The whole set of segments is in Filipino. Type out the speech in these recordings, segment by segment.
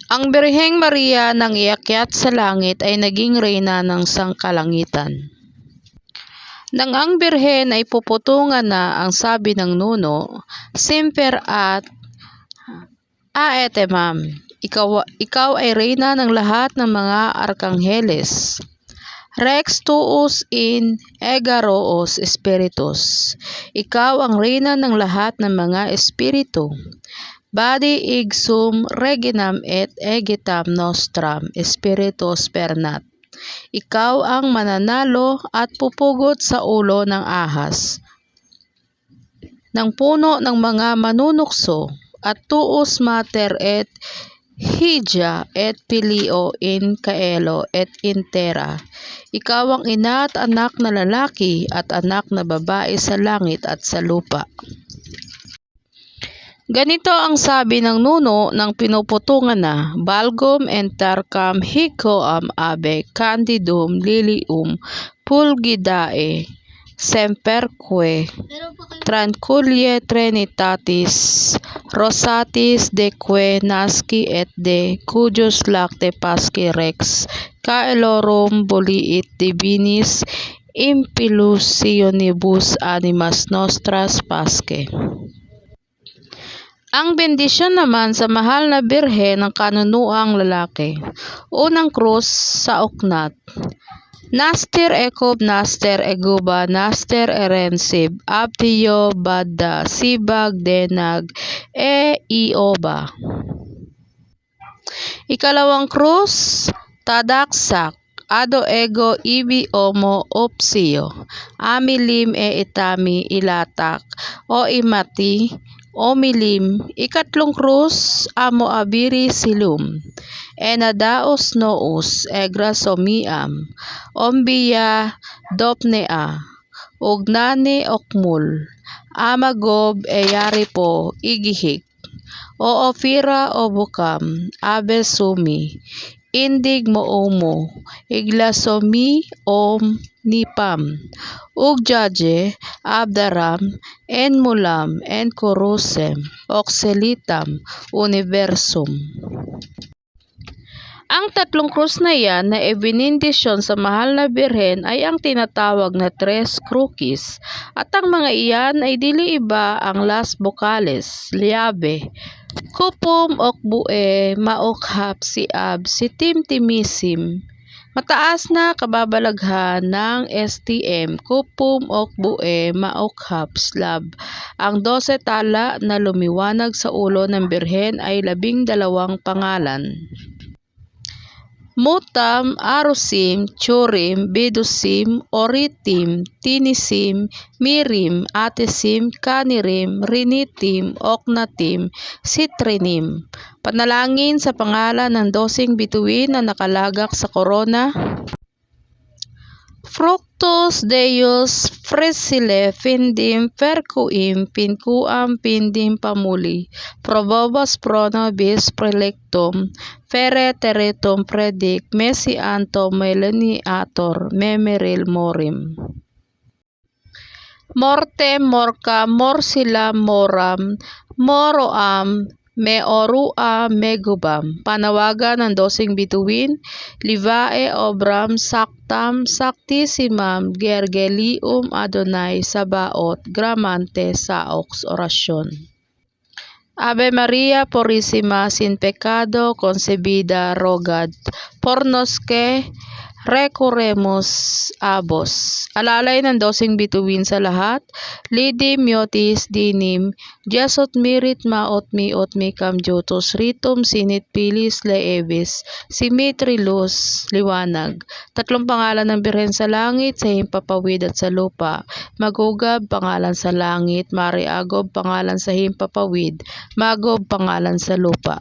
Ang Birheng Maria nang iakyat sa langit ay naging reyna ng sangkalangitan. Nang ang Birhen ay puputungan na, ang sabi ng nuno, Semper at aetemam, ikaw ay reyna ng lahat ng mga arkangheles. Rex tuus in egaroos spiritus, ikaw ang reyna ng lahat ng mga espiritu. Badi ig sum reginam et egitam nostram spiritus pernat, ikaw ang mananalo at pupugot sa ulo ng ahas, ng puno ng mga manunukso, at tuus mater et hija et pilio in caelo et in terra, ikaw ang ina at anak na lalaki at anak na babae sa langit at sa lupa. Ganito ang sabi ng nuno nang pinuputungan na, Balgum entarcam hicoam abe candidum lilium pulgidae semperque tranquillie trinitatis rosatis deque nasci et de cujus lacte pasci rex caelorum voliit divinis impulsionibus animas nostras pasce. Ang bendisyon naman sa mahal na Birhen ng kanunuang lalaki. Unang krus sa uknat. Naster ekob naster eguba naster erensib abtiyo badda sibag denag ioba. Ikalawang krus, tadaksak. Ado ego ibi omo opsio. Amilim itami ilatak o imati omilim. Ikatlong krus, amo abiri silum. Enadaos noos egrasomiam. Ombiya dopnea. Ugnani okmul. Amagob eyaripo igihik. O ofira obukam. Abesumi. Indig moomo. Iglasomi nipam. Ugjaje abdaram en mulam en kurusem oxelitam universum. Ang tatlong krus na yan na ibinindisyon sa mahal na Birhen ay ang tinatawag na tres crucis, at ang mga iyan ay dili iba ang las vocales, liabe, kupum okbue maokhap siab sitimtimisim, mataas na kababalaghan ng STM, kupum okbue maokhap slab. Ang 12 tala na lumiwanag sa ulo ng Birhen ay 12 pangalan. Mutam, Arusim, Churim, Bidusim, Oritim, Tinisim, Mirim, Atisim, Kanirim, Rinitim, Oknatim, Sitrinim. Panalangin sa pangalan ng 12 bituin na nakalagak sa korona. Fructus Deus fresile findim percuim pincuam pindim pamuli probobas pronobis prelectum fere teretum predic mesianto melaniator memeril morim. Mortem morcam morsila moram moroam meorua megubam. Panawagan ng 12 bituin, Livae obram saktam saktisimam gergelium Adonai Sabaot gramante saox orasyon. Ave Maria Purísima sin pecado concebida rogad por nos que recuremus abos. Alalay ng 12 bituin sa lahat, lidim miotis dinim, jasot mirit maot mi kam jutos ritum sinit pilis leevis, simitrilus liwanag. Tatlong pangalan ng Birhen sa langit, sa himpapawid at sa lupa. Magugab, pangalan sa langit, Mariagob, pangalan sa himpapawid, Magob, pangalan sa lupa.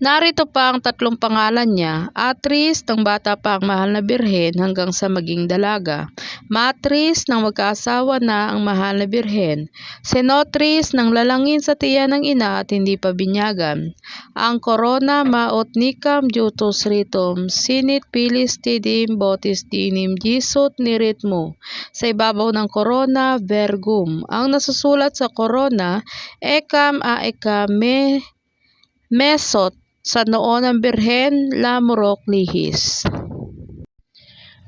Narito pa ang tatlong pangalan niya, Atris ng bata pa ang mahal na Birhen hanggang sa maging dalaga, Matris ng magkaasawa na ang mahal na Birhen, Senotris ng lalangin sa tiyan ng ina at hindi pa binyagan, ang Corona maot nikam jutus ritum, sinit pilis tidim botis dinim gisut niritmo, sa ibabaw ng Corona Vergum. Ang nasusulat sa Corona, ekam aeka mesot sa noo ng Birhen lamurok lihis.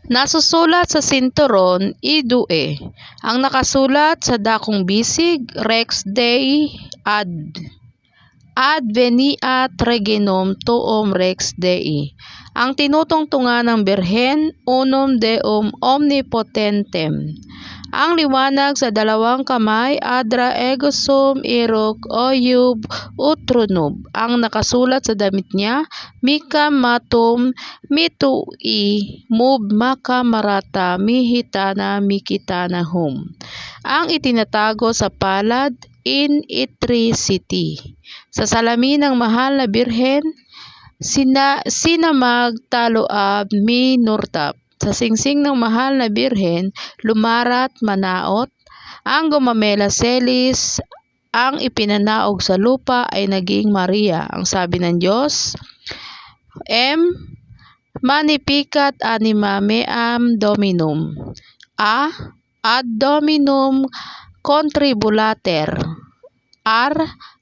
Nasusulat sa sinturon, idue. Ang nakasulat sa dakong bisig, Rex Dei ad. Ad veniat reginum tuum Rex Dei. Ang tinutungtungan ng Birhen, unum Deum omnipotentem. Ang liwanag sa dalawang kamay, adra ego sum iruk oyub utrunub. Ang nakasulat sa damit niya, mika matum mitui mub maka marata mihitana mikitana hum. Ang itinatago sa palad, in itri city. Sa salamin ng mahal na Birhen, sinamag taloab mi nurtap. Sa singsing ng mahal na Birhen, lumarat manaot. Ang gumamela selis, ang ipinanaog sa lupa ay naging Maria. Ang sabi ng Diyos, Magnificat anima meam Dominum. Ad Dominum contribulater.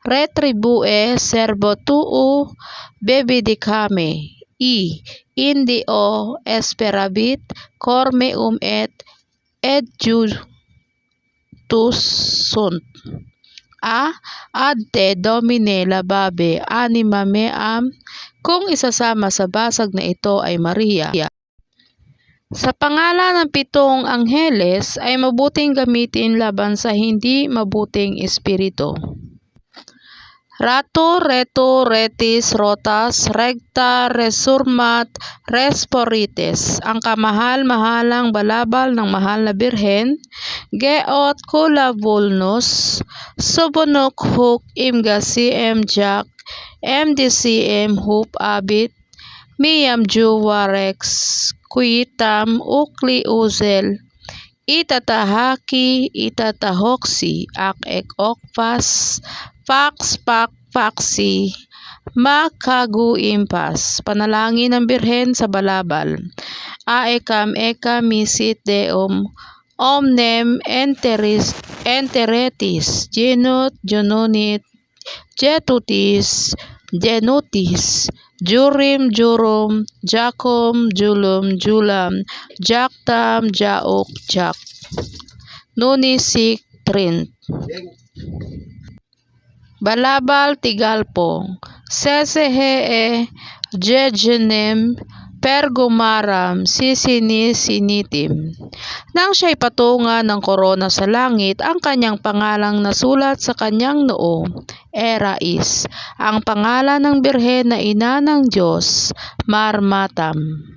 Retribue servo tuu bebedicame. Indi o esperabit cor meum et jutus sunt. Ad te domine lababe anima meam. Kung isasama sa basag na ito ay Maria. Sa pangalan ng 7 angheles ay mabuting gamitin laban sa hindi mabuting espiritu. Rato, reto, retis, rotas, recta, resurmat, resporites. Ang kamahal-mahalang balabal ng mahal na Birhen, geot kula vulnus, subunok huk imgasiem jak, mdcm hup abit, miyam juwarex, kuitam ukli uzel, itatahaki, itatahoksi, ak ek okpas, Pax paksi makaguimpas. Panalangin ng Birhen sa balabal. Aekam eka misit deum omnem enteretis genut genunit getutis genutis jurim jurum jakum julum julam jaktam jauk jak nunisik trint. Balabal tigalpo, sesehee, jejenem, pergumaram, sisinitim. Nang siya'y patungan ng korona sa langit, ang kanyang pangalang nasulat sa kanyang noo, Erais, ang pangalan ng Birhen na ina ng Diyos, Marmatam.